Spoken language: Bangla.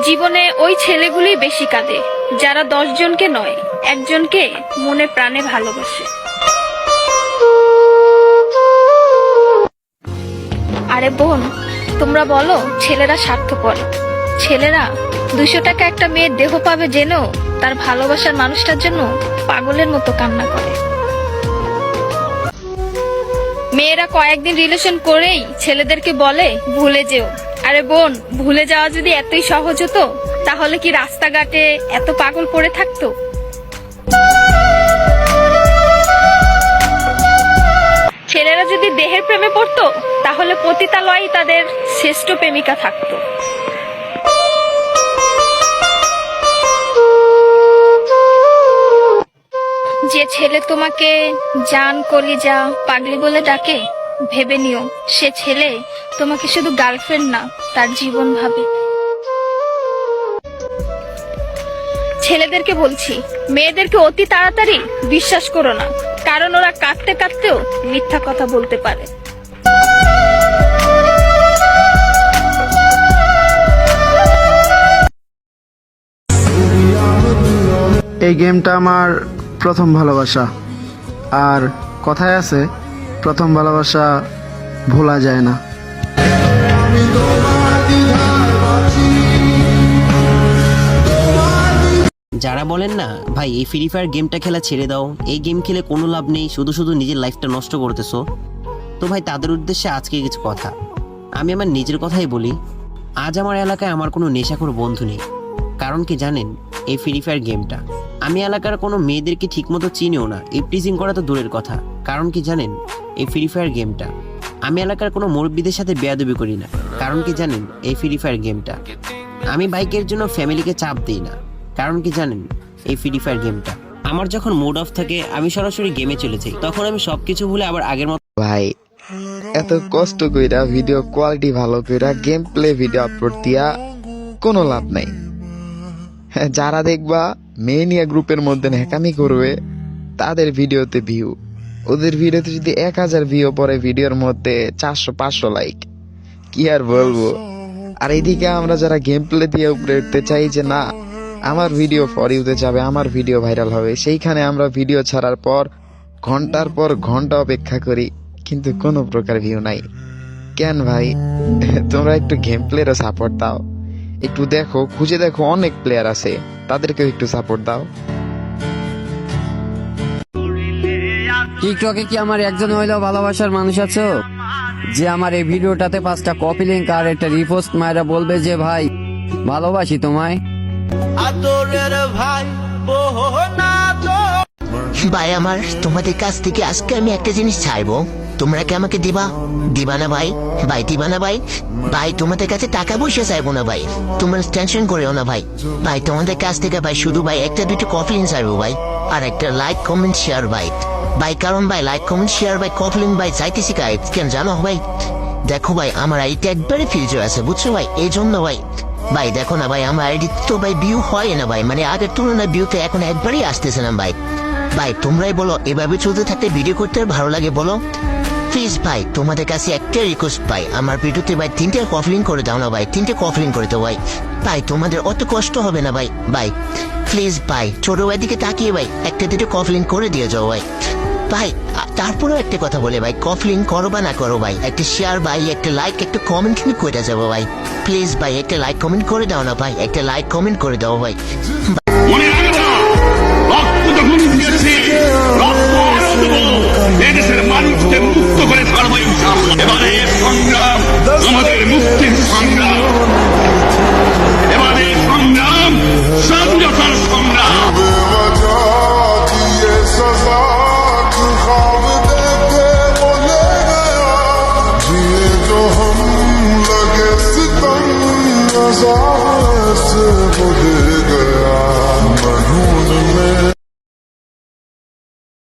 জীবনে ওই ছেলেগুলি বেশি কাঁদে যারা 10 জনকে নয়, একজনকে মনে প্রাণে ভালোবাসে। আরে বোন, তোমরা বলো ছেলেরা স্বার্থপর। ছেলেরা 200 টাকা একটা মেয়ের দেহ পাবে জেনেও তার ভালোবাসার মানুষটার জন্য পাগলের মতো কান্না করে। মেয়েরা কয়েকদিন রিলেশন করেই ছেলেদেরকে বলে ভুলে যেও। আরে বোন, ভুলে যাওয়া যদি এতই সহজ হতো তাহলে কি রাস্তাঘাটে এত পাগল পড়ে থাকতো? ছেলেরা যদি দেহের প্রেমে পড়তো তাহলে পতিতালয়ে তাদের শ্রেষ্ঠ প্রেমিকা থাকতো। যে ছেলে তোমাকে জান, কলিজা, পাগলি বলে ডাকে, ভেবে নিও সে ছেলে তোমাকে শুধু গার্লফ্রেন্ড না, তার জীবন ভাবে। ছেলেদেরকে বলছি, মেয়েদেরকে অতি তাড়াতাড়ি বিশ্বাস করো না, কারণ ওরা কাঁদতে কাঁদতেও মিথ্যা কথা বলতে পারে। এই গেমটা আমার প্রথম ভালোবাসা, আর কথায় আছে প্রথম ভালোবাসা ভোলা যায় না। যারা বলেন না ভাই এই ফ্রি ফায়ার গেমটা খেলা ছেড়ে দাও, এই গেম খেলে কোনো লাভ নেই, শুধু শুধু নিজের লাইফটা নষ্ট করতেছো, তো ভাই তাদের উদ্দেশ্যে আজকে কিছু কথা। আমি আমার নিজের কথাই বলি, আজ আমার এলাকায় আমার কোনো নেশাখোর বন্ধু নেই। কারণ কি জানেন, এই ফ্রি ফায়ার গেমটা আমি এলাকার কোনো মেয়েদেরকে ঠিকমতো চিনিও না, এই প্রিজিং করা তো দূরের কথা। কারণ কি জানেন, এই ফ্রি ফায়ার গেমটা আমি এলাকার কোনো মুরব্বীদের সাথে বেয়াদবি করি না। কারণ কি জানেন, এই ফ্রি ফায়ার গেমটা আমি বাইকের জন্য ফ্যামিলিকে চাপ দিই না। কারণ কি জানেন, এই ফ্রি ফায়ার গেমটা আমার যখন মুড অফ থাকে আমি সরাসরি গেমে চলে যাই, তখন আমি সবকিছু ভুলে আবার আগের মতো। ভাই এত কষ্ট কইরা ভিডিও কোয়ালিটি ভালো কইরা গেম প্লে ভিডিও আপলোড দিয়া কোনো লাভ নাই। যারা দেখবা মেনিয়া গ্রুপের মধ্যে হ্যাকামি করবে তাদের ভিডিওতে ভিউ, ওদের ভিডিওতে যদি 1000 ভিউ পরে ভিডিওর মধ্যে 400-500 লাইক, কি আর বলবো। আর এইদিকে আমরা যারা গেম প্লে দিয়ে উপরে উঠতে চাই যে না আমার ভিডিও ফর ইউতে যাবে, আমার ভিডিও ভাইরাল হবে, সেইখানে আমরা ভিডিও ছাড়ার পর ঘন্টার পর ঘন্টা অপেক্ষা করি, কিন্তু কোনো প্রকার ভিউ নাই। কেন ভাই, তোমরা একটু গেম প্লেয়ারও সাপোর্ট দাও, একটু দেখো, খুঁজে দেখো, অনেক প্লেয়ার আছে, তাদেরকেও একটু সাপোর্ট দাও। টিকটকে কি আমার একজন হইলেও ভালোবাসার মানুষ আছো যে আমার এই ভিডিওটাতে 5টা কপি লিংক আর একটা রিপোস্ট মায়েরা বলবে যে ভাই ভালোবাসি তোমায়? ভাই আমার তোমাদের কাছ থেকে আজকে আমি একটা জিনিস চাইবো, তোমরা কি আমাকে দিবা? দিবা না ভাই? ভাই দিবা না ভাই? ভাই তোমাদের কাছে টাকা পয়সা চাইবো না ভাই, তোমরা টেনশন করিও না ভাই। ভাই তোমাদের কাছ থেকে ভাই শুধু ভাই একটা দুটো কফলিন চাইবো ভাই, আর একটা লাইক কমেন্ট শেয়ার ভাই। ভাই কারণ ভাই লাইক কমেন্ট শেয়ার ভাই কফলিন ভাই চাইতেছি গাই, কেন জানো ভাই? দেখো ভাই আমার আইডিটা একবারে ফিউচার আছে বুঝছো ভাই, এই জন্য ভাই। ভাই দেখো না ভাই আমার আইডি তো ভাই ভিউ হয় না ভাই, মানে আগের তুলনায় ভিউতে এখন একবারই আসতেছে না ভাই। ভাই তোমরাই বলো এভাবে চলতে থাকতে ভিডিও করতে ভালো লাগে বলো? প্লিজ ভাই তোমাদের কাছে একটা রিকোয়েস্ট ভাই, আমার ভিডিওতে ভাই 3টে কফলিং করে দাও না ভাই, 3টে কফলিং করে দাও ভাই। ভাই তোমাদের অত কষ্ট হবে না ভাই, ভাই প্লিজ ভাই ছোট ভাই দিকে তাকিয়ে ভাই একটা দুটো কফলিং করে দিয়ে যাও ভাই। ভাই তারপরেও একটা কথা বলে ভাই, কফলিং করো বা না করো ভাই, একটা শেয়ার ভাই, একটা লাইক, একটা কমেন্ট কিন্তু করে যাবো ভাই। প্লিজ ভাই একটা লাইক কমেন্ট করে দাও না ভাই, একটা লাইক কমেন্ট করে দাও ভাই। মনে রাখবা, রক্ত যখন দিয়েছে, রক্ত আরো দেবো, এদেশের মানুষকে মুক্ত করে ছাড়বো ইনশাআল্লাহ। এবারে সংগ্রাম আমাদের মুক্তির সংগ্রাম, এবারে সংগ্রাম স্বাধীনতার সংগ্রাম। हम लगे सितम नज़ारे से वो